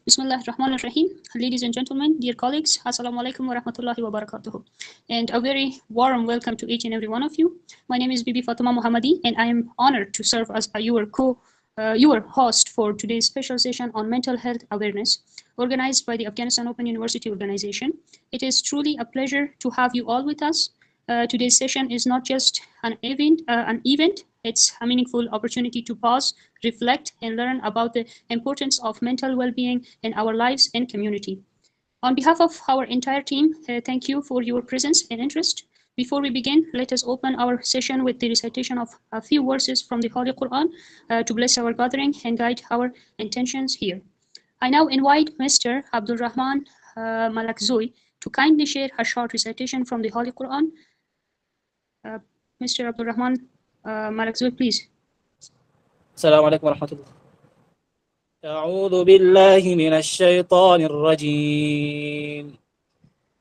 Bismillah ar-Rahman ar-Rahim. Ladies and gentlemen, dear colleagues, Assalamu alaikum wa rahmatullahi wa barakatuh. And a very warm welcome to each and every one of you. My name is Bibi Fatima Mohammadi, and I am honored to serve as your host for today's special session on mental health awareness, organized by the Afghanistan Open University Organization. It is truly a pleasure to have you all with us. Today's session is not just an event, it's a meaningful opportunity to pause, reflect, and learn about the importance of mental well-being in our lives and community. On behalf of our entire team, thank you for your presence and interest. Before we begin, let us open our session with the recitation of a few verses from the Holy Quran to bless our gathering and guide our intentions here. I now invite Mr. Abdul Rahman Malakzoy to kindly share a short recitation from the Holy Quran. Mr. Abdul Rahman Malakzoy, please. السلام عليكم ورحمة الله. أعوذ بالله من الشيطان الرجيم.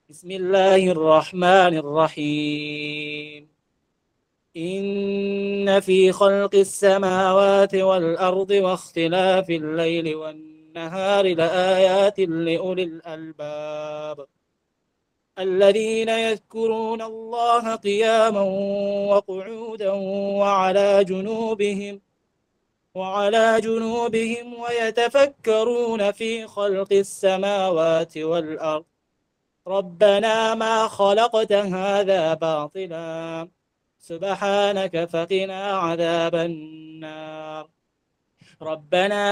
بسم الله الرحمن الرحيم. إن في خلق السماوات والأرض واختلاف الليل والنهار لآيات لأولي الألباب الذين يذكرون الله قياما وقعودا وعلى جنوبهم ويتفكرون في خلق السماوات والأرض ربنا ما خلقت هذا باطلا سبحانك فقنا عذاب النار ربنا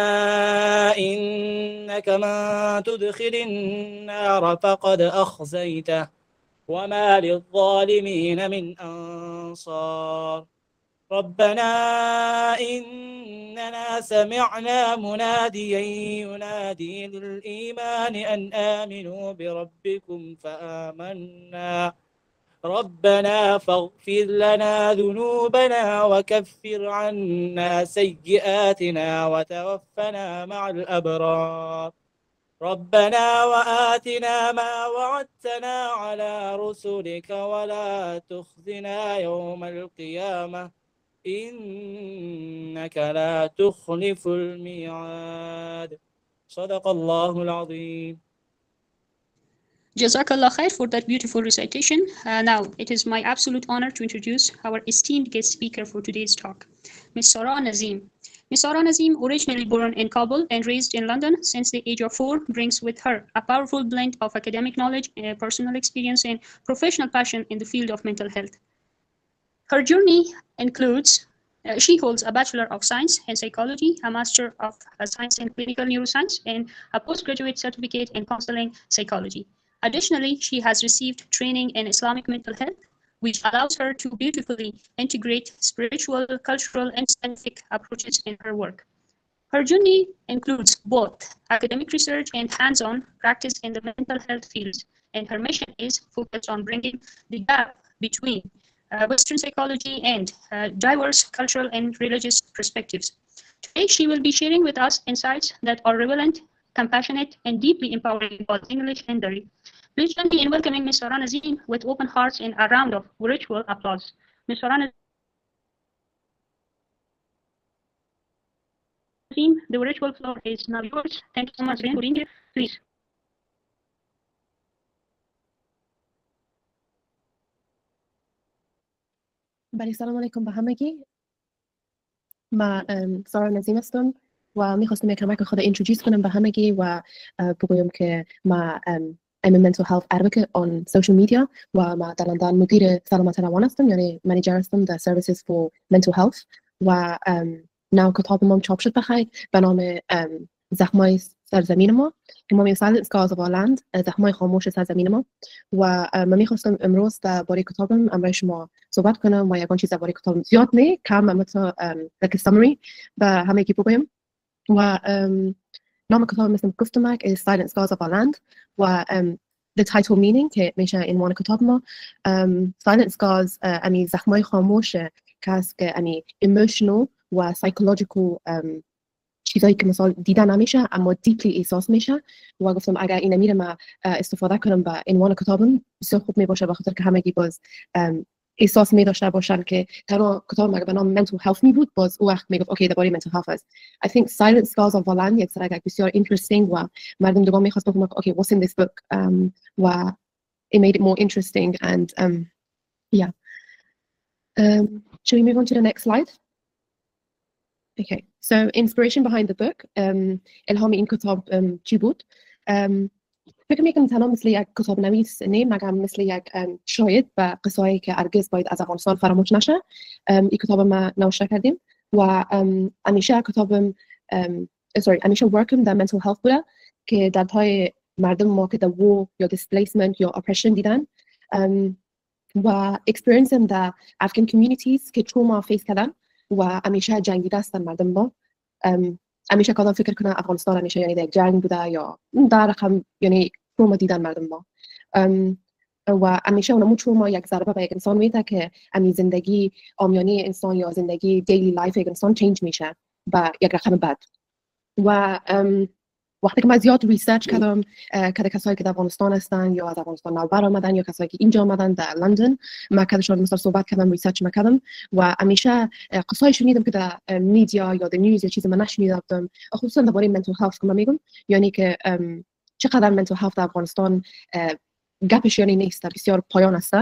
إنك من تدخل النار فقد أخزيته وما للظالمين من أنصار ربنا إننا سمعنا مناديا ينادي للإيمان أن آمنوا بربكم فآمنا ربنا فاغفر لنا ذنوبنا وكفر عنا سيئاتنا وتوفنا مع الأبرار ربنا وآتنا ما وعدتنا على رسلك ولا تخزنا يوم القيامة إنك لا تخلف الميعاد صدق الله العظيم. Jazakallah khair for that beautiful recitation. Now, it is my absolute honor to introduce our esteemed guest speaker for today's talk, Ms. Sara Nazim. Ms. Sara Nazim, originally born in Kabul and raised in London since the age of 4, brings with her a powerful blend of academic knowledge, personal experience, and professional passion in the field of mental health. Her journey includes she holds a Bachelor of Science in Psychology, a Master of Science in Clinical Neuroscience, and a postgraduate certificate in Counseling Psychology. Additionally, she has received training in Islamic mental health, which allows her to beautifully integrate spiritual, cultural, and scientific approaches in her work. Her journey includes both academic research and hands-on practice in the mental health fields, and her mission is focused on bringing the gap between Western psychology and diverse cultural and religious perspectives. Today, she will be sharing with us insights that are relevant, compassionate, and deeply empowering both English and Dari. Please join me in welcoming Ms. Sara Nazim with open hearts and a round of virtual applause. Ms. Sara Nazim, the virtual floor is now yours. Thank you so much for being here. Please. بله سلام علیکم به همگی. ما سارا نظیم هستم و میخواستم یک کمک خود اینتروجیوس کنم به همگی و بگویم که ما I'm a mental health advocate on social media و ما در لندن مدیر سلامت روان هستم، یعنی منیجر هستم در Services for Mental Health و نام کتاب ما چاپ شد بخیر به نام زخمای سرزمین ما که ما Silent Scars of Our Land، زخمای خاموش سرزمین ما و من میخواستم امروز درباره کتابم برای شما صحبت کنم و یکان چیز درباره کتابم زیاد نه کم مثل like a summary به همگی بگویم و نام کتاب مثل گفتم is Silent Scars of Our Land و the title meaning که میشه عنوان کتاب ما Silent Scars یعنی زخمای خاموش که است که یعنی emotional و psychological چیزایی که مثلا دیده نمیشه اما deeply احساس میشه و گفتم اگر این میره ما استفاده کنم با عنوان کتابم بسیار خوب میباشه بخاطر که همگی باز احساس می داشته باشن که تنها کتاب مگه به نام mental health می بود باز او وقت میگفت اوکی درباره mental health است. I think Silent Scars of Valan یک سرک بسیار interesting و مردم دوباره میخواست بفهمن اوکی what's in this book و it made it more interesting and yeah. Shall we move on to the next slide? Okay, so inspiration behind the book. الهام این کتاب چی بود؟ فکر میکنم تنها مثل یک کتاب نویس نه مگر مثل یک شاهد و قصه‌ای که هرگز باید از افغانستان فراموش نشه. این کتاب ما نوشته کردیم و همیشه کتابم همیشه ورکم در mental health بوده که دردهای مردم ما که در war یا displacement یا oppression دیدن و experience در Afghan communities که trauma face کردن و همیشه جنگیده هستن مردم ما. همیشه کدام فکر کنه افغانستان همیشه یعنی یک جنگ بوده یا در رقم یعنی تروما دیدن مردم ما و همیشه اونمو تروما یک ضربه به یک انسان میده که امی زندگی عامیانه انسان یا زندگی دیلی لایف یک انسان چینج میشه و یک رقم بد. و وقتی که من زیاد ریسرچ کردم که کسایی که در افغانستان هستن یا از افغانستان نو برآمدن یا کسایی که اینجا آمدن در لندن من کدشون مثلا صحبت کردم ریسرچ میکردم و همیشه قصه‌ای شنیدم که در میدیا یا در نیوز یا چیزی من نشنیدم خصوصا درباره mental health که من میگم یعنی که چقدر mental health در افغانستان گپش یعنی نیست بسیار پایان است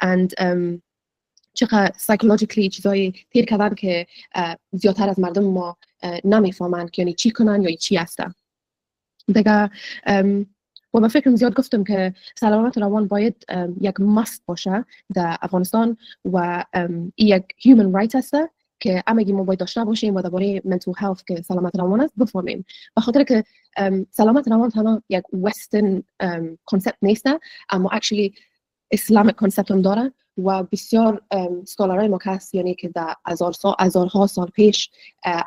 and چقدر psychologically چیزای تیر کردن که زیادتر از مردم ما نمیفهمن که یعنی چی کنن یا چی هستن. دیگه و من فکرم زیاد گفتم که سلامت روان باید یک مست باشه در افغانستان و یک human right است که همگی ما باید داشته باشیم و درباره mental health که سلامت روان است بفهمیم. به خاطر که سلامت روان تنها یک western concept نیست اما actually Islamic concept هم داره و بسیار سکولارای ما هست یعنی که در هزارها سال پیش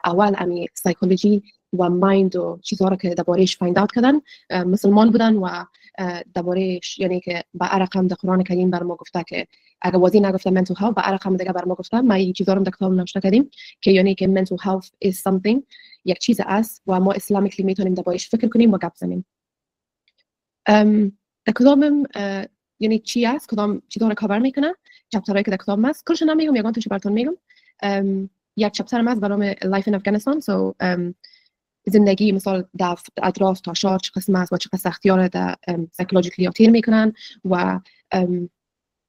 اول امی سایکولوژی و مایند و چیزها رو که دربارهش فایند اوت کردن مسلمان بودن و دربارهش یعنی که با رقم در قرآن کریم بر ما گفته که اگر واضح نگفته mental health با رقم دیگه بر ما گفته ما این چیزا رو در کتاب نوشته کردیم که یعنی که mental health is something یک چیز است و ما اسلامیکلی میتونیم دربارهش فکر کنیم و گپ زنیم. در کتابم یعنی چی است کدام چیزا رو کاور میکنه چپترایی که در کتاب هست کلش نمیگم یگان توش براتون میگم. یک چپتر هست به نام Life in Afghanistan so زندگی مثال در اطراف تا شار چه قسم است و چه سختی‌ها در سایکولوژیکلی تیر میکنن و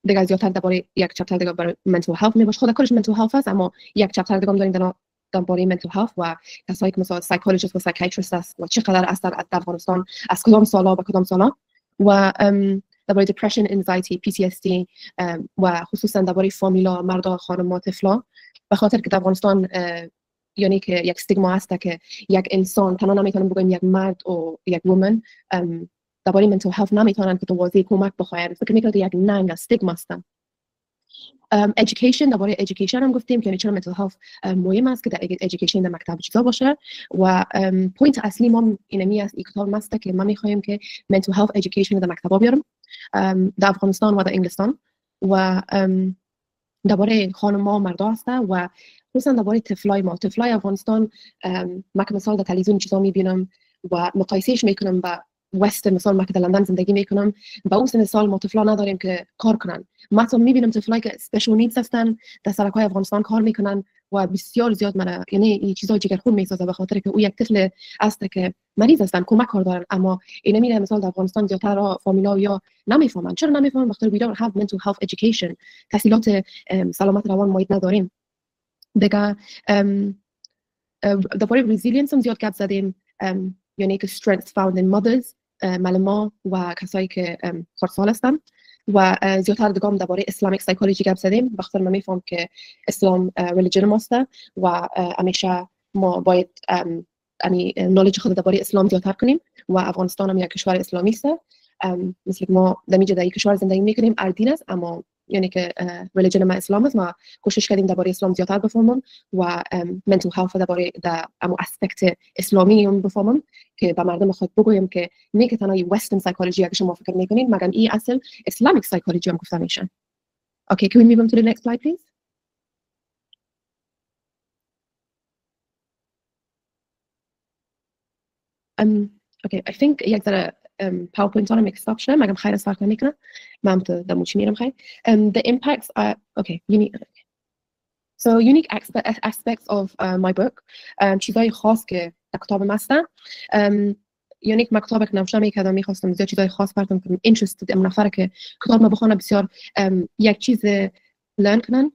دیگه زیادتر درباره یک چپتر دیگه برای mental health میباشه خود کلش mental health است اما یک چپتر دیگه هم داریم درباره mental health و کسایی که مثلا psychologist و psychiatrist است و چقدر اثر در افغانستان از کدام سالا به کدام سالا و درباره depression anxiety PTSD و خصوصا درباره فامیلا مردا خانم‌ها طفلا به خاطر که در افغانستان یعنی که یک استیگما هست که یک انسان تنها نمیتونن بگن یک مرد و یک وومن درباره mental health نمیتونن که تو واضح کمک بخواین فکر میکنم یک ننگ استیگما است. education درباره education هم گفتیم که چرا mental health مهم است که در education در مکتب چیزا باشه و پوینت اصلی ما اینمی است کتاب است که ما میخوایم که mental health education در مکتبا بیارم در افغانستان و در انگلستان و درباره خانم‌ها و مردا است و خصوصا درباره طفلای ما طفلای افغانستان ما که مثلا در تلویزیون چیزا میبینم و مقایسهش میکنم با وست مثلا ما که در لندن زندگی میکنم با اون سن سال ما طفلا نداریم که کار کنن ما تو میبینم طفلایی که اسپشیال نیدز هستن در سرکای افغانستان کار میکنن و بسیار زیاد من یعنی این چیزا جگرخون میسازه به خاطر که او یک طفل است که مریض هستن کمک کار دارن اما اینا میره مثلا در افغانستان زیادتر فامیلا یا نمیفهمن چرا نمیفهمن بخاطر we don't have mental health education تحصیلات سلامت روان ما نداریم. دیگه درباره resilience هم زیاد گپ زدیم یعنی که strength found in mothers معلما و کسایی که خردسال هستن و زیادتر دیگه هم درباره اسلامیک سایکولوژی گپ زدیم بخاطر من میفهم که اسلام ریلیجن ماست و همیشه ما باید یعنی نالج خود درباره اسلام زیادتر کنیم و افغانستان هم یک کشور اسلامی است مثل ما در اینجا در یک کشور زندگی میکنیم دین است اما یعنی که ریلیجن ما اسلام است ما کوشش کردیم درباره اسلام زیادتر بفهمم و mental health درباره در امو اسپکت اسلامی هم بفهمم که به مردم خود بگویم که نه که تنها وسترن سایکولوژی که شما فکر میکنین مگر این اصل اسلامیک سایکولوژی هم گفته میشه. Okay, can we move on to the next slide please? Okay, I think یک ذره PowerPoint هم استاپ شده مگم خیر استارت نمیکنه من تو دموچی میرم خیر the impacts are okay unique aspects of my book چیزای خاص که در کتابم هستن یونیک مکتوبی که نوشته میکردم میخواستم زیاد چیزای خاص براتون کنم interested ام نفر که کتاب ما بخونه بسیار یک چیز لرن کنن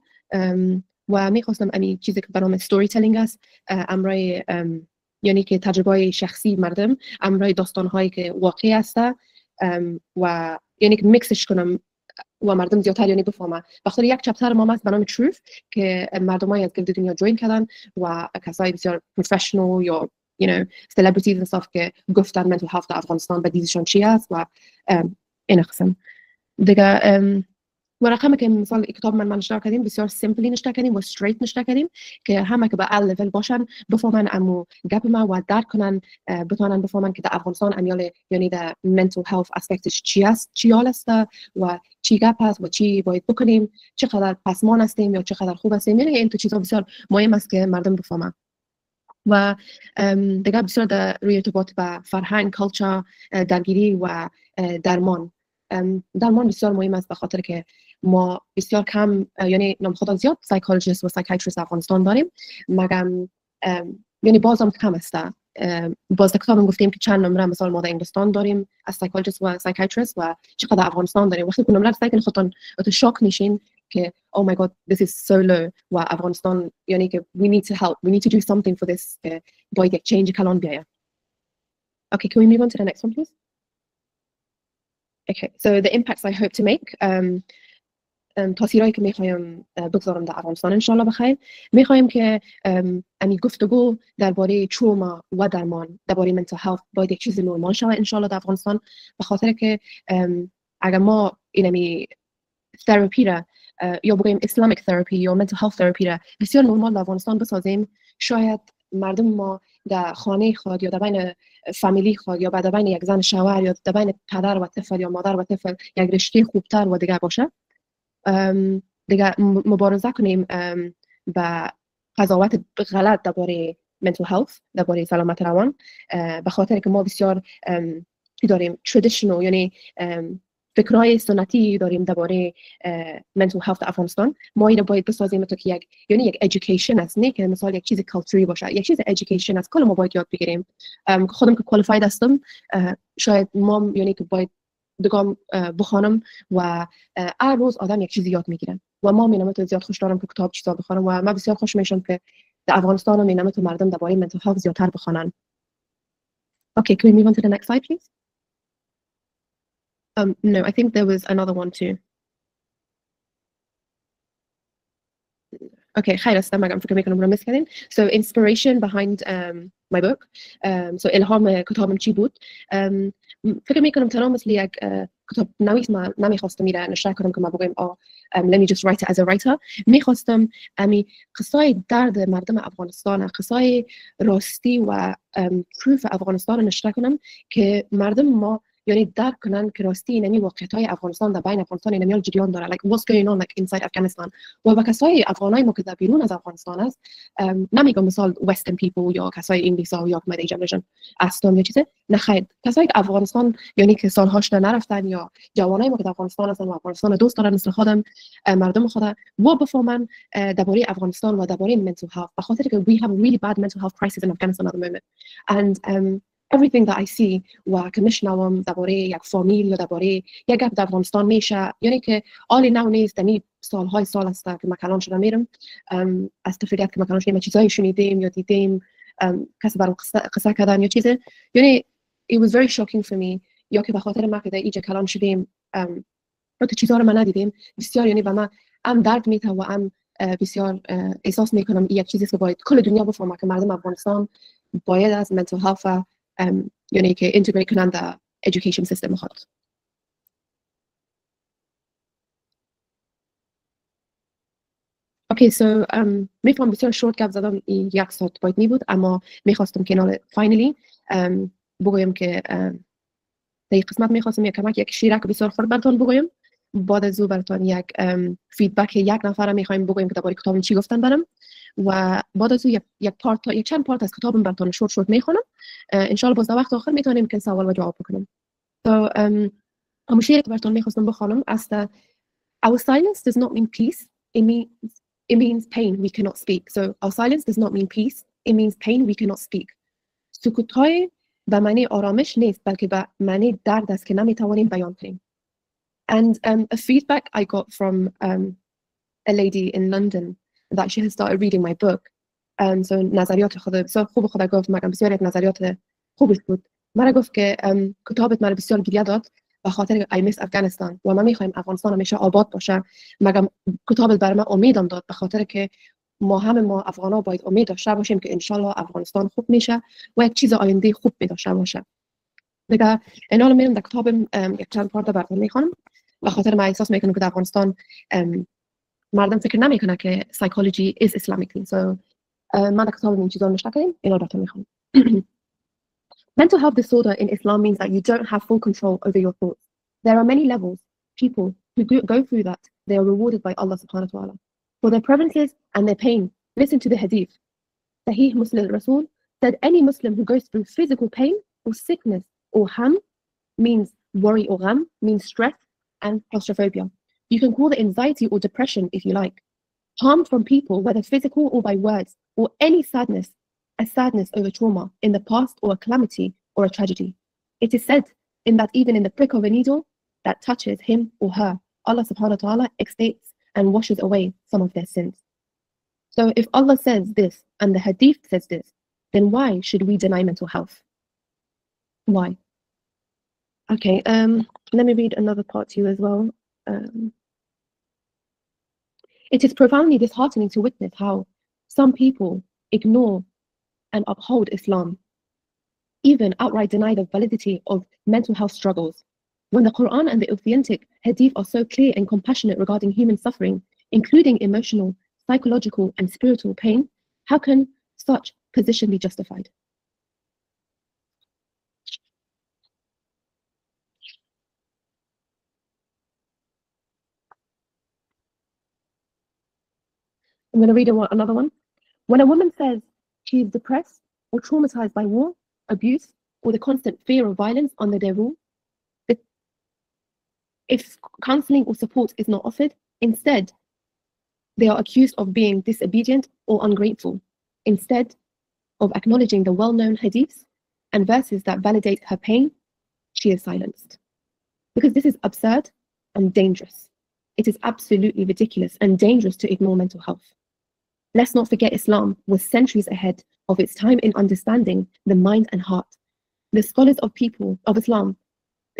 و میخواستم امی چیزی که برام ستوری تلینگ است امرای یعنی که تجربه شخصی مردم امرای داستان هایی که واقعی است و یعنی که میکسش کنم و مردم زیادتر یعنی بفهمه بخاطر یک چپتر ما هست به نام truth که مردمای از گرد دنیا جوین کردن و کسای بسیار پروفشنال یا celebrities and stuff که گفتن mental health در افغانستان و دیزشون چی است و این قسم دیگه و رقمی که مثال کتاب من نشته کردیم بسیار سیمپلی نشته کردیم و استریت نشته کردیم که همه که به ال لول باشن بفهمن امو گپ ما و درک کنن بتونن بفهمن که در افغانستان امیال یعنی در mental health اسپکتش چی است چی حال است و چی گپ است و چی باید بکنیم چقدر پسمان هستیم یا چقدر خوب هستیم یعنی این تو چیزا بسیار مهم است که مردم بفهمن و دیگه بسیار در روی ارتباط با فرهنگ کالچر درگیری و درمان بسیار مهم است به خاطر که ما بسیار کم یعنی نامخدا زیاد سایکولوژیست و سایکیاتریست افغانستان داریم مگم یعنی بازم کم است باز در کتابم گفتیم که چند نمره مثلا ما در انگلستان داریم از سایکولوژیست و سایکیاتریست و چقدر افغانستان داریم وقتی که نمره سایکل خودتون شوک میشین که oh my god this is so low و افغانستان یعنی که we need to help we need to do something for this که باید یک چینج کلان بیاید. Okay, can we move on to the next one please? Okay, so the impacts I hope to make تاثیرایی که میخوایم بگذارم در افغانستان انشالله بخیر میخوایم که امی گفتگو درباره تروما و درمان درباره mental health باید یک چیز نرمال شود انشالله در افغانستان به خاطر که اگر ما اینمی تراپی را یا بگویم اسلامیک تراپی یا mental health تراپی را بسیار نرمال در افغانستان بسازیم شاید مردم ما در خانه خود یا در بین فامیلی خود یا در بین یک زن شوهر یا در بین پدر و طفل یا مادر و طفل یک رشته خوبتر و دیگه باشه دیگه مبارزه کنیم با قضاوت غلط درباره mental health درباره سلامت روان به خاطر که ما بسیار داریم traditional یعنی فکرهای سنتی داریم درباره mental health در افغانستان ما اینو باید بسازیم تا که یک education است نه که مثلا یک چیز کالچوری باشه یک چیز education است کل ما باید یاد بگیریم خودم که qualified هستم شاید ما یعنی که باید دگام بخوانم و هر روز آدم یک چیزی یاد میگیره و ما مینامت زیاد خوش دارم که کتاب چیزا بخونم و من بسیار خوش میشم که در افغانستان مینامت مردم درباره mental health زیادتر بخونن. Okay, can we move on to the next slide please? No, I think there was another one too. Okay, خیر است مگم فکر میکنم رو میس کردین. So inspiration behind my book. So الهام کتابم چی بود؟ فکر میکنم تنها مثل یک کتاب نویس ما نمیخواستم میره نشر کنم که ما بگویم let me just write it as a writer. میخواستم امی قصای درد مردم افغانستان قصای راستی و پروف افغانستان نشر کنم که مردم ما یعنی درک کنن که راستی اینمی واقعیت‌های افغانستان در بین افغانستان اینمی جریان داره like what's going on like inside Afghanistan و با کسای افغانای ما که در بیرون از افغانستان است نمیگم مثال western people یا کسای انگلیسا یا مدی جنریشن استون یا چیزه نه خیر کسایی که افغانستان یعنی که سالهاش نرفتن یا جوانای ما که در افغانستان هستن و افغانستان دوست دارن مثل خودم مردم خود و بفهمن درباره افغانستان و درباره mental health به خاطر که we have a really bad mental health crisis in Afghanistan at the moment and everything that I see و که میشنوم درباره یک فامیل یا درباره یک گپ در افغانستان میشه یعنی که آلی نو نیست یعنی سالهای سال است که ما کلان شده میرم از تفریحات که ما کلان شدیم چیزایی شنیدیم یا دیدیم کسی برام قصه کردن یا چیزی یعنی it was very shocking for me یا که به خاطر ما که در اینجا کلان شدیم تو چیزا رو ما ندیدیم بسیار یعنی به ما درد میته و بسیار احساس میکنم یک چیزی که باید کل دنیا بفهمه که مردم افغانستان باید از mental health یعنی که integrate کنن در education system خود. Okay, so میفهم بسیار شورت گپ زدم این یک ساعت باید می بود اما میخواستم که finally بگویم که در این قسمت میخواستم یک شیرک بسیار خورد براتون بگویم بعد از او براتون یک فیدبک یک نفر میخوایم بگویم که درباره کتابم چی گفتن برام و بعد از او یک چند پارت از کتابم براتون شورت میخونم ان شاء الله باز در وقت آخر میتونیم که سوال و جواب بکنیم. So مشیرت براتون میخواستم بخوانم است our silence does not mean peace, it means pain we cannot speak. So our silence does not mean peace, it means pain we cannot speak. سکوت‌های به معنی آرامش نیست بلکه به معنی درد است که نمیتوانیم بیان کنیم. And a feedback I got from a lady in London that she has started reading my book. So نظریات خود بسیار خوب خود گفت مگم بسیار نظریات خوبش بود. مرا گفت که کتابت مرا بسیار گریه داد به خاطر I miss افغانستان و ما میخوایم افغانستان همیشه آباد باشه. مگم کتابت برای من امیدم داد به خاطر که ما افغانا باید امید داشته باشیم که انشالله افغانستان خوب میشه و یک چیز آینده خوب داشته باشه. دیگه اینا رو میرم در کتابم یک چند پارت براتون میخوانم به خاطر من احساس میکنم که در افغانستان مردم فکر نمیکنه که psychology is Islamically. So من در کتابم این چیزا نوشته کردم اینا رو براتون میخوانم. Mental health disorder in Islam means that you don't have full control over your thoughts. There are many levels. People who go through that, they are rewarded by Allah subhanahu wa ta'ala for their preferences and their pain. Listen to the hadith. Sahih Muslim Rasul said any Muslim who goes through physical pain or sickness or ham means worry or gham, means stress and claustrophobia. You can call it anxiety or depression if you like. Harm from people, whether physical or by words, or any sadness, a sadness over trauma in the past or a calamity or a tragedy. It is said in that even in the prick of a needle that touches him or her, Allah subhanahu wa ta'ala expiates and washes away some of their sins. So if Allah says this and the hadith says this, then why should we deny mental health? Why? Okay, let me read another part to you as well. It is profoundly disheartening to witness how some people ignore and uphold Islam, even outright deny the validity of mental health struggles. When the Quran and the authentic hadith are so clear and compassionate regarding human suffering, including emotional, psychological, and spiritual pain, how can such position be justified? I'm going to read another one. When a woman says she is depressed or traumatized by war, abuse, or the constant fear of violence under their rule, if counseling or support is not offered, instead, they are accused of being disobedient or ungrateful, instead of acknowledging the well-known hadiths and verses that validate her pain, she is silenced. Because this is absurd and dangerous. It is absolutely ridiculous and dangerous to ignore mental health. Let's not forget Islam was centuries ahead of its time in understanding the mind and heart. The scholars of Islam,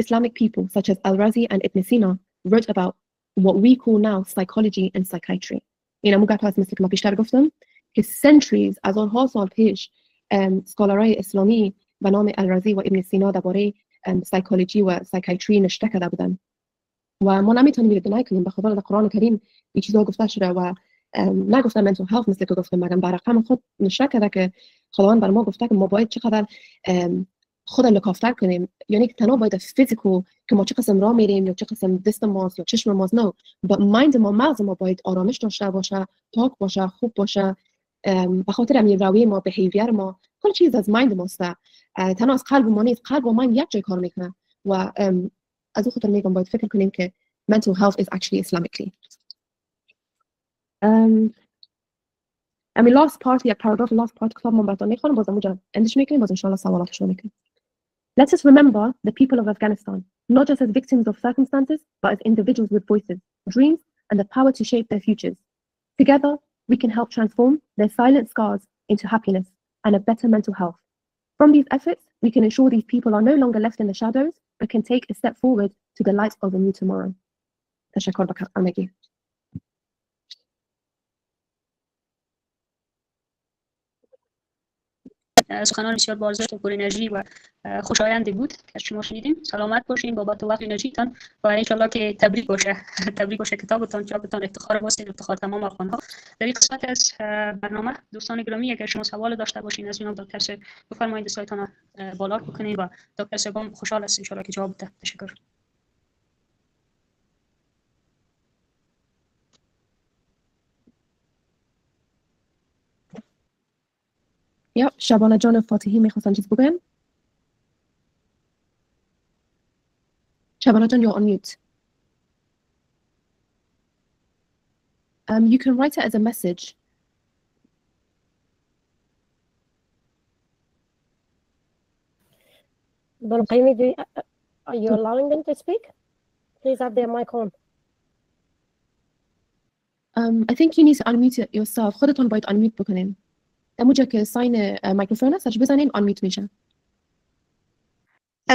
Islamic people such as Al-Razi and Ibn Sina wrote about what we call now psychology and psychiatry. اینا مقطعات مثل که ما بیشتر گفتم که centuries از آنها سال پیش سکولارای اسلامی به نام الرازی و ابن سینا درباره سایکولوژی و سایکیاتری نوشته کرده بودن و ما نمیتونیم دنای کنیم به خاطر قرآن کریم این چیزا گفته شده و نگفتم منتل هلت مثل که گفتم مگم برقم خود نوشته کرده که خداوند بر ما گفته که ما باید چقدر خود لکافتر کنیم یعنی که تنها باید فیزیکال که ما چه قسم راه میریم یا چه قسم دست ماست یا چشم ماست نه با مایند ما مغز ما باید آرامش داشته باشه پاک باشه خوب باشه به خاطر همین رویه ما بیهیویر ما کل چیز از مایند ماست تنها از قلب ما نیست قلب و مایند یک جای کار میکنه و از اون خاطر میگم باید فکر کنیم که mental health is actually Islamically. I mean last part یک paragraph last part کتاب من براتون میخونم بازم اونجا اندش میکنیم باز انشالله سوالاتش رو میکنیم. Let us remember the people of Afghanistan, not just as victims of circumstances, but as individuals with voices, dreams, and the power to shape their futures. Together, we can help transform their silent scars into happiness and a better mental health. From these efforts, we can ensure these people are no longer left in the shadows, but can take a step forward to the light of a new tomorrow. تشکر بکنم. سخنان بسیار بازداشت و پر انرژی و خوشایندی بود که از شما شنیدیم. سلامت باشین بابت وقت انرژیتان و انشالله که تبریک باشه کتابتان چاپتان افتخار واسه افتخار تمام افغان‌ها. در این قسمت از برنامه دوستان گرامی اگر شما سوال داشته باشین از جناب دکتر صاحب بفرمایید سایتان بالا بکنید و دکتر صاحب خوشحال است انشالله که جواب بده. تشکر. شبانه جان فاتحی میخواستن چیز بگن؟ Shabana Jan, you're on mute. You can write it as a message. Qaimi, are you allowing them to speak? Please have their mic on. I think you need to unmute it yourself. خودتون باید unmute بکنین. اونجا که ساین میکروفون هست بزنین unmute میشه.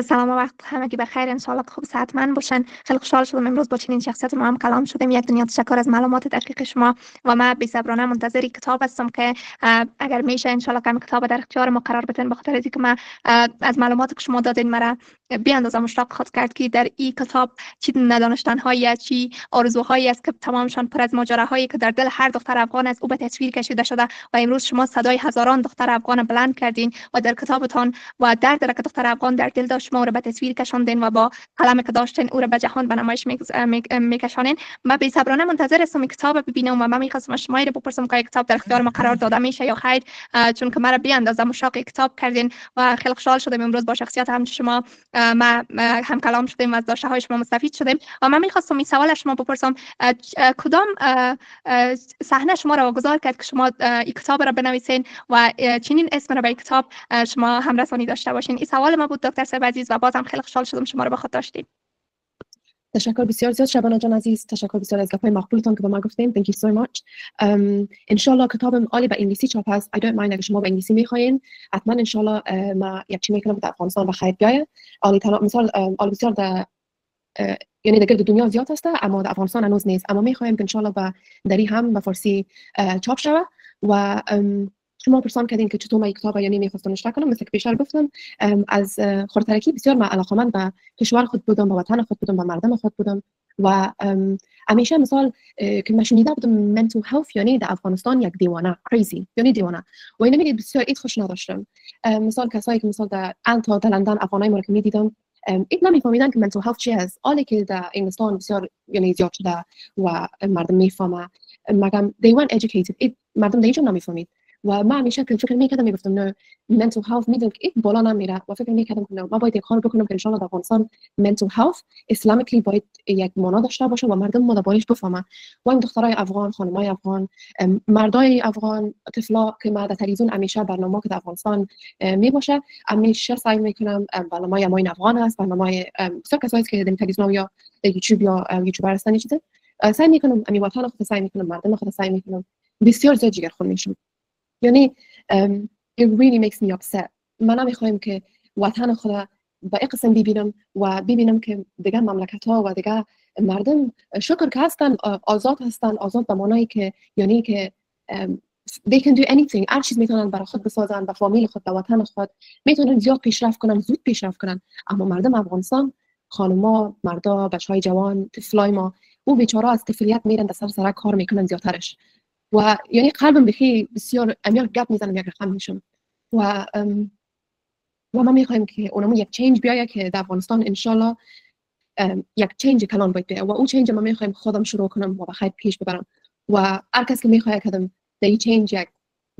سلام و وقت همگی بخیر. انشالله خوب صحتمند باشن. خیلی خوشحال شدم امروز با چنین شخصیت ما هم کلام شدیم. یک دنیا تشکر از معلومات دقیق شما و من بی‌صبرانه منتظر کتاب هستم که اگر میشه انشالله کم کتاب در اختیار ما قرار بدین، بخاطر از اینکه من از معلوماتی که شما دادین مرا بیاندازه مشتاق خود کرد که در این کتاب چی ندانستن‌هایی چی آرزوهایی است که تمامشان پر از ماجراهایی که در دل هر دختر افغان است او به تصویر کشیده شده و امروز شما صدای هزاران دختر افغان بلند کردین و در کتابتان و درد که دختر افغان در دل داشت شما رو به تصویر کشاندین و با قلمی که داشتین او رو به جهان به نمایش میکشانین. من بی‌صبرانه منتظر هستم کتاب ببینم و من می‌خواستم شما رو بپرسم که کتاب در اختیار ما قرار داده میشه یا خیر، چون که مرا بیاندازه مشتاق کتاب کردین و خیلی خوشحال شدم امروز با شخصیت هم شما ما هم کلام شدیم و از داشته های شما مستفید شدیم و من می‌خواستم این سوال شما بپرسم کدام صحنه شما را واگذار کرد که شما این کتاب را بنویسین و چنین اسم را به کتاب شما هم رسانی داشته باشین؟ این سوال ما بود دکتر صاحب عزیز و بازم خیلی خوشحال شدم شما رو با خود داشتیم. تشکر بسیار زیاد شبانه جان عزیز، تشکر بسیار از گپ‌های مقبولتان که به ما گفتین. Thank you so much. ان شاء الله کتابم عالی به انگلیسی چاپ هست. I don't mind اگه شما به انگلیسی میخواین حتما ان شاء الله ما یک چی میکنم در افغانستان و خیر بیاید. عالی تمام مثال عالی بسیار در یعنی در دنیا زیاد هست اما در افغانستان هنوز نیست، اما میخوایم که ان شاء الله به دری هم به فارسی چاپ شود و شما پرسان کردین که چطور من کتاب یعنی میخواستم نشر کنم. مثل که بیشتر گفتم از خودترکی بسیار من علاقه‌مند به کشور خود بودم، به وطن خود بودم، به مردم خود بودم و همیشه مثال که من شنیده بودم mental health یعنی در افغانستان یک دیوانه crazy یعنی دیوانه و اینو میگه بسیار ایت خوش نداشتم. مثال کسایی که مثال در انتا در لندن افغانای ما که میدیدم ایت نمیفهمیدن که mental health چی است، حالی که در انگلستان بسیار یعنی زیاد شده و مردم میفهمه مگم they weren't educated. مردم دیگه نمیفهمید و من همیشه که فکر میکردم میگفتم نه mental health میدونم که این بالا نمیره و فکر میکردم که نه ما باید کار بکنم که ان شاء الله در افغانستان mental health اسلامیکلی باید یک معنا داشته باشه و مردم ما دربارش بفهمن و این دخترای افغان، خانمای افغان، مردای افغان، طفلا که ما در تلویزیون همیشه برنامه که در افغانستان میباشه همیشه سعی میکنم برنامه ما این افغان است، برنامه بسیار کسایی که در تلویزیون یا در یوتیوب یا یوتیوبر هستن چیزه سعی میکنم امی وطن خود سعی میکنم مردم خود سعی میکنم بسیار زیاد جگرخون میشم. یعنی it really makes me upset. من نمیخوایم که وطن خدا به این قسم ببینم و ببینم که دیگه مملکت ها و دیگه مردم شکر که هستن آزاد هستن، آزاد به معنایی که یعنی که they can do anything. هر چیز میتونن برای خود بسازن، به فامیل خود، به وطن خود میتونن زیاد پیشرفت کنن، زود پیشرفت کنن. اما مردم افغانستان، خانما، مردا، بچهای جوان، طفلای ما او بیچاره از طفولیت میرن در سر کار میکنن زیادترش و یعنی قلبم بخی بسیار امیال گپ میزنم یک رقم میشم و ما میخوایم که اونمون یک چینج بیایه که در افغانستان انشالله یک چینج کلان باید بیایه و اون چینج ما میخوایم خودم شروع کنم و بخیر پیش ببرم و هر کس که میخواد کدام در این چینج یک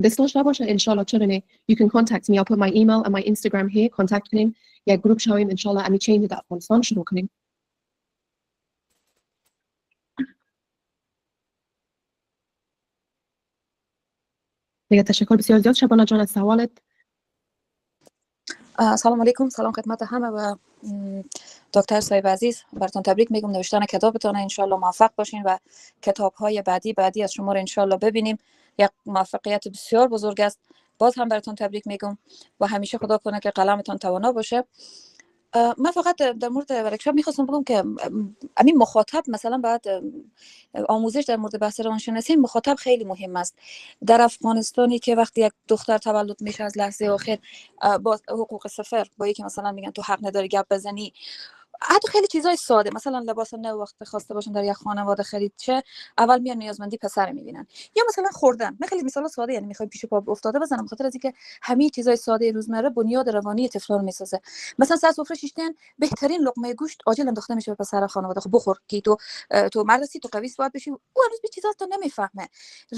دست داشته باشه انشالله چرا نه you can contact me. I'll put my email and my Instagram here. contact کنیم یک گروپ شویم انشالله امی چینج در افغانستان شروع کنیم. دیگه تشکر بسیار زیاد شبانه جان از سوالت. سلام علیکم، سلام خدمت همه و دکتر صاحب عزیز براتون تبریک میگم نوشتن کتابتون انشالله موفق باشین و کتاب‌های بعدی از شما رو انشالله ببینیم. یک موفقیت بسیار بزرگ است. باز هم براتون تبریک میگم و همیشه خدا کنه که قلمتون توانا باشه. من فقط در مورد ورکشاپ میخواستم بگم که همین مخاطب مثلا بعد آموزش در مورد بحث روانشناسی مخاطب خیلی مهم است. در افغانستانی که وقتی یک دختر تولد میشه از لحظه آخر با حقوق صفر با یکی مثلا میگن تو حق نداری گپ بزنی، حتی خیلی چیزای ساده مثلا لباس نو وقت خواسته باشن در یک خانواده خرید چه اول میان نیازمندی پسر میبینن یا مثلا خوردن. من خیلی مثلا ساده یعنی میخوام پیش پا افتاده بزنم بخاطر از اینکه همه چیزای ساده روزمره بنیاد روانی طفل رو میسازه. مثلا سر سفره شیشتن بهترین لقمه گوشت عاجل انداخته میشه به پسر خانواده. خب بخور که تو مردسی تو قوی باید بشی. او هنوز به چیزا تا نمیفهمه.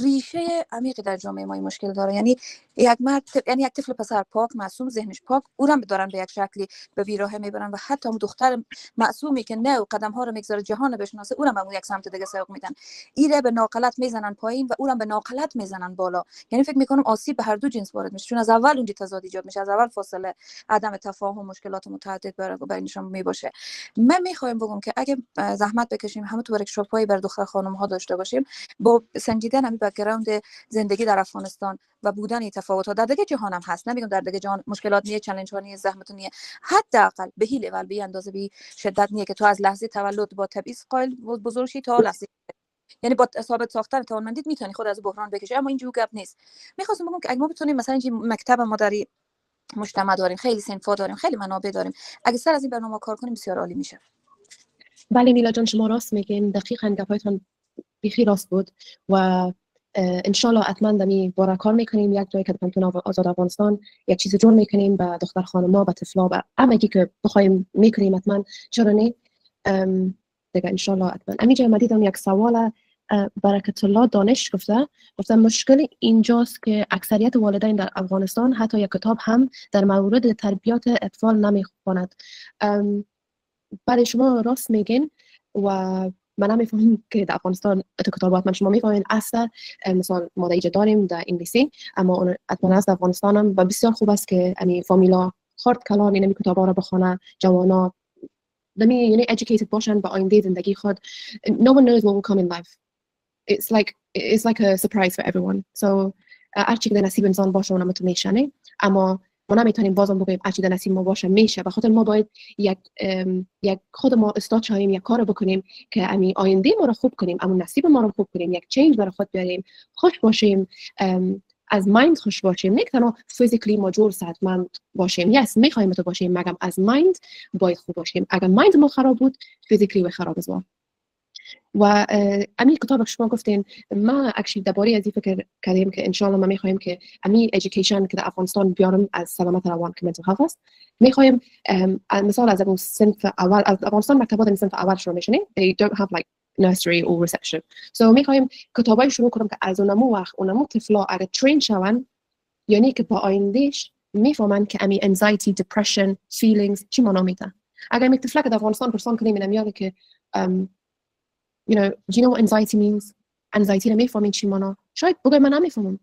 ریشه عمیق در جامعه ما مشکل داره. یعنی یک مرد یعنی یک طفل پسر پاک معصوم ذهنش پاک او رو دارن به یک شکلی به بیراه میبرن و حتی هم دختر معصومی که نه قدم ها رو میگذاره جهان رو بشناسه، اونم به یک سمت دیگه سوق میدن. ایره به ناقلت میزنن پایین و اونم به ناقلت میزنن بالا. یعنی فکر میکنم آسیب به هر دو جنس وارد میشه، چون از اول اونجا تضاد ایجاد میشه، از اول فاصله، عدم تفاهم، مشکلات متعدد بینشون میباشه. من میخوایم بگم که اگه زحمت بکشیم همه تو ورکشاپ‌های بر دختر خانم ها داشته باشیم، با سنجیدن همین بک‌گراند زندگی در افغانستان و بودن تفاوت‌ها در دیگه جهان هم هست، نمیگم در دیگه جهان مشکلات نیه، چالش ها نیه، زحمت نیه، حداقل به هیل اول به اندازه به شدت نیه که تو از لحظه تولد با تبعیض قائل بزرگ شی تا لحظه، یعنی با ثابت ساختن توانمندیت میتونی خود از بحران بکشی. اما اینجوری گپ نیست. میخواستم بگم که اگه ما بتونیم مثلا این مکتب ما در مجتمع داریم، خیلی صنفا داریم، خیلی منابع داریم، اگه سر از این برنامه کار کنیم بسیار عالی میشه. بله میلا جان، شما راست میگین، دقیقاً گپایتان بیخی راست بود و انشالله حتما دمی بارا کار میکنیم. یک جایی که پانتون آزاد افغانستان یک چیز جور میکنیم به دختر خانما، به طفلا، به همگی که بخوایم میکنیم حتما، چرا نه دیگه انشالله حتما. امیجا من دیدم یک سوال برکت الله دانش گفته مشکل اینجاست که اکثریت والدین در افغانستان حتی یک کتاب هم در مورد تربیت اطفال نمیخواند. برای شما راست میگین و من نمیفهمم که در افغانستان کتابات من شما میفهمین اصلا مثلا ماده ایجاد داریم در انگلیسی، اما اون حتما از افغانستان هم و بسیار خوب است که امی فامیلا خرد کلان این کتابا رو بخونه، جوانا دمی یعنی educated باشن به آینده زندگی خود. No one knows what will come in life. It's like a surprise for everyone. So هرچی که نصیب انسان باشه اونم تو میشنه، اما ما نمیتونیم بازم بگیم هرچی در نصیب ما باشه میشه. بخاطر ما باید یک خود ما استاد شاییم، یک کار بکنیم که امی آینده ما رو خوب کنیم، اما نصیب ما رو خوب کنیم، یک چینج برای خود بیاریم، خوش باشیم، از مایند خوش باشیم، نه تنها فیزیکلی ما جور صحتمند باشیم. یس میخوایم تو باشیم، مگم از مایند باید خوب باشیم. اگر مایند ما خراب بود فیزیکلی و خراب است. و امی کتاب شما گفتین، ما اکچولی درباره از این فکر کردیم که ان شاء الله ما میخوایم که امی ایژوکیشن که در افغانستان بیارم از سلامت روان که منتل هلت است، میخوایم مثلا از اون صنف اول از افغانستان مکتبات صنف اول شروع میشن. They don't have like nursery or reception. So میخوایم کتابای شروع کنیم که از اونمو وقت اونمو طفلا اگه ترین شون، یعنی که با آیندهش میفهمن که امی anxiety, depression, feelings چی معنا میده. اگر یک طفل که در افغانستان پرسان کنیم میگه که you know, do you know what anxiety means? Anxiety نمیفهمین چی معنا. شاید بگه من نمیفهمم.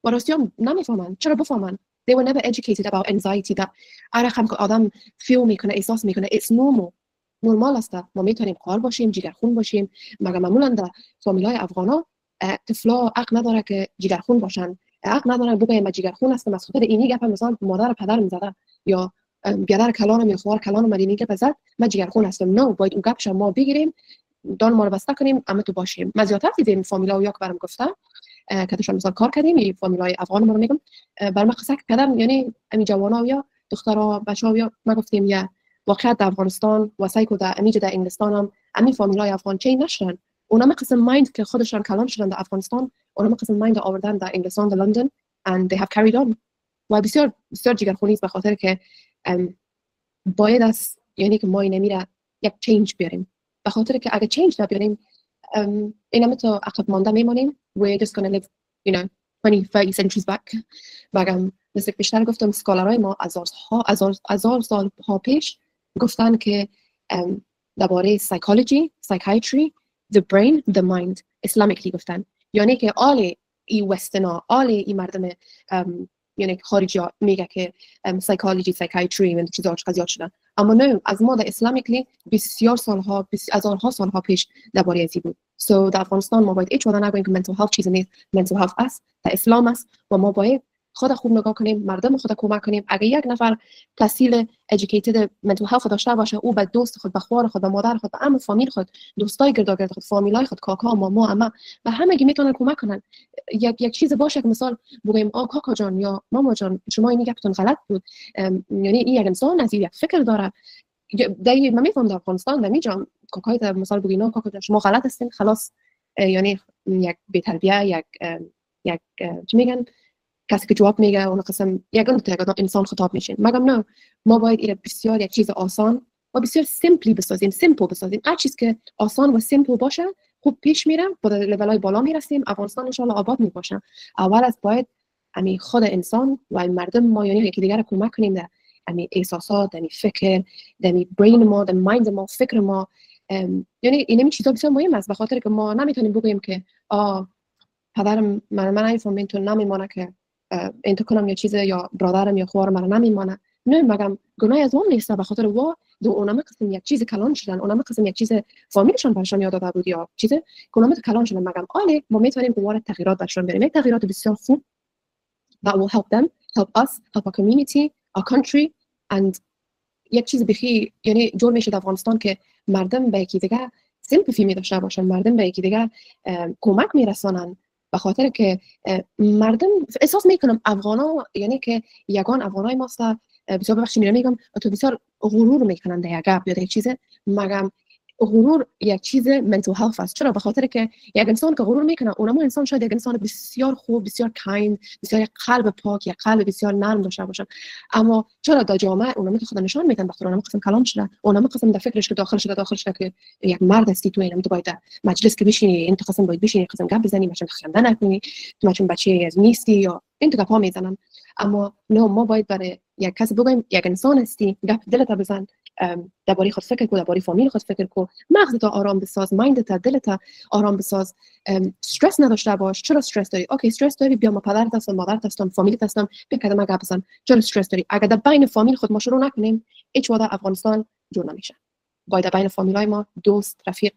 و راستیام نمیفهمن. چرا بفهمن؟ They were never educated about anxiety. that هم که آدم فیل میکنه، احساس میکنه. It's normal. نرمال است. ما میتونیم قار باشیم، جگرخون باشیم. مگر معمولا در فامیلای افغانا طفلا حق نداره که جگرخون باشن. حق نداره بگه من جگرخون هستم. از خاطر اینی گپ مثلا مادر پدرم زده یا بیادر کلانم یا خواهر کلانم مدینی گپ زد من جگرخون هستم. نه، باید اون گپ ما بگیریم، دان ما رو بسته کنیم، اما تو باشیم. ما زیادتر دیدیم فامیلا و یک برام گفتم که توشان مثلا کار کردیم، این فامیلای افغان ما رو میگم، برام قصه کردن، یعنی امی جوانا یا دخترها بچه‌ها یا ما گفتیم یا واقعیت در افغانستان و سایکو در امیج در انگلستان هم امی فامیلای افغان چین نشدن. اونا قسم مایند که خودشان کلان شدن در افغانستان، اونا قسم مایند آوردن در انگلستان، در لندن and they have carried on. و بسیار جگرخونی است به خاطر که باید است یعنی که ما نمیره یک چینج بیاریم. به خاطر که اگه چینج نبیاریم اینم تو عقب مانده میمونیم. we're just gonna live you know 20-30 centuries back. مگم مثل که بیشتر گفتم سکالرهای ما هزار سال ها پیش گفتن که درباره psychology, psychiatry, the brain, the mind اسلامیکلی گفتن، یعنی که آل ای وستنا، آل ای مردم یعنی خارجی ها میگه که psychology, psychiatry و چیزا زیاد شدن، اما نه، از ما در اسلامیکلی بسیار سالها، هزارها سالها پیش درباره ازی بود. So در افغانستان ما باید هیچ وقت نگوییم که mental health چیزی نیست. mental health است، در اسلام است و ما باید خود خوب نگاه کنیم، مردم خود کمک کنیم. اگه یک نفر تحصیل educated mental health داشته باشه، او به دوست خود، به خواهر خود، به مادر خود، به عمو فامیل خود، دوستای گرد خود، فامیلای خود، کاکا، ماما، عمه و همگی میتونن کمک کنن. یک چیز باشه که مثال بگیم کاکا جان یا ماما جان شما این گفتون غلط بود، یعنی این یک انسان از یک فکر داره. دایی من میفهمم در افغانستان در میجام کاکای در مثال بگین کاکا جان شما غلط هستین، خلاص یعنی یک بی‌تربیه، یک چی میگن، کسی که جواب میگه اون قسم یک انسان خطاب میشین. مگم نه، ما باید این بسیار یک چیز آسان و بسیار سیمپلی بسازیم. هر چیز که آسان و سیمپل باشه خوب پیش میره، با لولای بالا میرسیم. افغانستان ان شاء الله آباد میباشه. اول از باید خود انسان و مردم ما یعنی یکی دیگر رو کمک کنیم در امی احساسات، امی فکر، امی برین ما، امی مایند ما، فکر ما. یعنی این چیزا بسیار مهم است، به خاطر که ما نمیتونیم بگوییم که پدرم من نمیفهمم تو نمیمونه که انت کنم یا چیز، یا برادرم یا خواهرم من نمیمونه. نه، مگم گناه از اون نیست، به خاطر وا دو اونم قسم یک چیز کلان شدن، اونم قسم یک چیز فامیلشون برشان یاد داده بود یا چیز گناه کلان شدن. مگم آله ما میتونیم دوباره تغییرات برشان بریم، تغییرات بسیار خوب that will help them, help us, help our community, our country. and یک چیز بخی یعنی جور میشه در افغانستان که مردم به یکی دیگه سیمپاتی می داشته باشن، مردم به یکی دیگه کمک میرسانن، به خاطر که مردم احساس میکنم افغانا یعنی که یگان افغانای ماست. بسیار ببخشید میگم تو بسیار غرور میکنن در یک گپ یا یک چیز، مگم غرور یک چیز منتال هلت است. چرا؟ به خاطر که یک انسان که غرور میکنه اونم انسان شاید یک انسان بسیار خوب، بسیار کایند، بسیار یک قلب پاک، یک قلب بسیار نرم داشته باشه، اما چرا در جامعه اونم که خود نشان میدن بخاطر اونم قسم کلام شده، اونم قسم در فکرش که داخل شده که یک مرد هستی، تو اینم تو باید مجلس که بشینی، انت قسم باید بشینی قسم گپ بزنی، مثلا خنده نکنی، تو مثلا بچه از نیستی یا انت گپا میزنن. اما نه، ما باید برای یک کس بگویم یک انسان هستی، گپ دلت بزن، درباره خود فکر کو، درباره فامیل خود فکر کو، مغزت آرام بساز، مایندت دلت آرام بساز، استرس نداشته باش. چرا استرس داری؟ اوکی استرس داری، بیا ما پدرت هستم، مادرت هستم، فامیلت هستم، بیا کدام گپ بزن. چرا استرس داری؟ اگر در بین فامیل خود ما شروع نکنیم هیچ وقت افغانستان جور نمیشه. باید در بین فامیلای ما دوست، رفیق،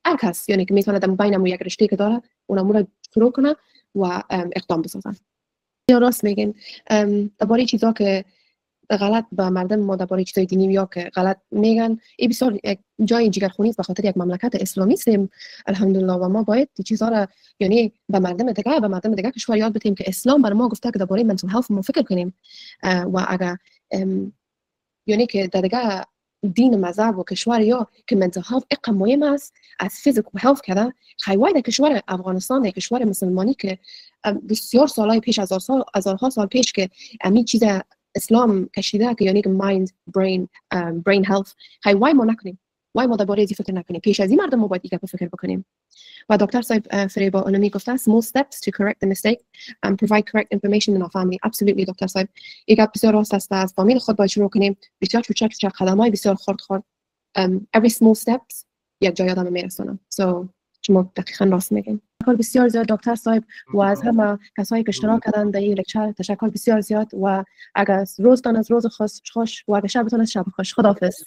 هر کس یعنی که میتونه در بینمون یک رشته که داره اونم رو شروع کنه و اقدام بسازن. یا راست میگین درباره چیزا که غلط به مردم ما درباره چیزای دینی یا که غلط میگن، این بسیار جای جگرخونی است، به خاطر یک مملکت اسلامی هستیم الحمدلله و ما باید چیزا را یعنی به مردم دیگه کشور یاد بدیم که اسلام بر ما گفته که درباره منتال هلت ما فکر کنیم و اگر یعنی که در دیگه دین مذهب و کشور یا که منتال هلت اقا مهم است از فیزیکال هلت کده، خیلی در کشور افغانستان، در کشور مسلمانی که بسیار سالهای پیش، هزارها سال پیش که امی چیز اسلام کشیده که یعنی که مایند برین هلت، وای ما نکنیم، وای ما درباره ازی فکر نکنیم، پیش از این مردم ما باید دیگه فکر بکنیم. و دکتر صاحب فریبا علمی گفته small steps to correct the mistake and provide correct information in our family. absolutely دکتر صاحب یک بسیار راست است، از فامیل خود باید شروع کنیم، بسیار کوچک قدم‌های بسیار خرد every small steps یک جای آدم میرسونه. so شما دقیقاً راست میگین. تشکر بسیار زیاد دکتر صاحب و از همه کسایی که اشتراک کردن در این لکچر تشکر بسیار زیاد و اگر روزتان از روز خوش و اگر شبتان از شب خوش. خداحافظ.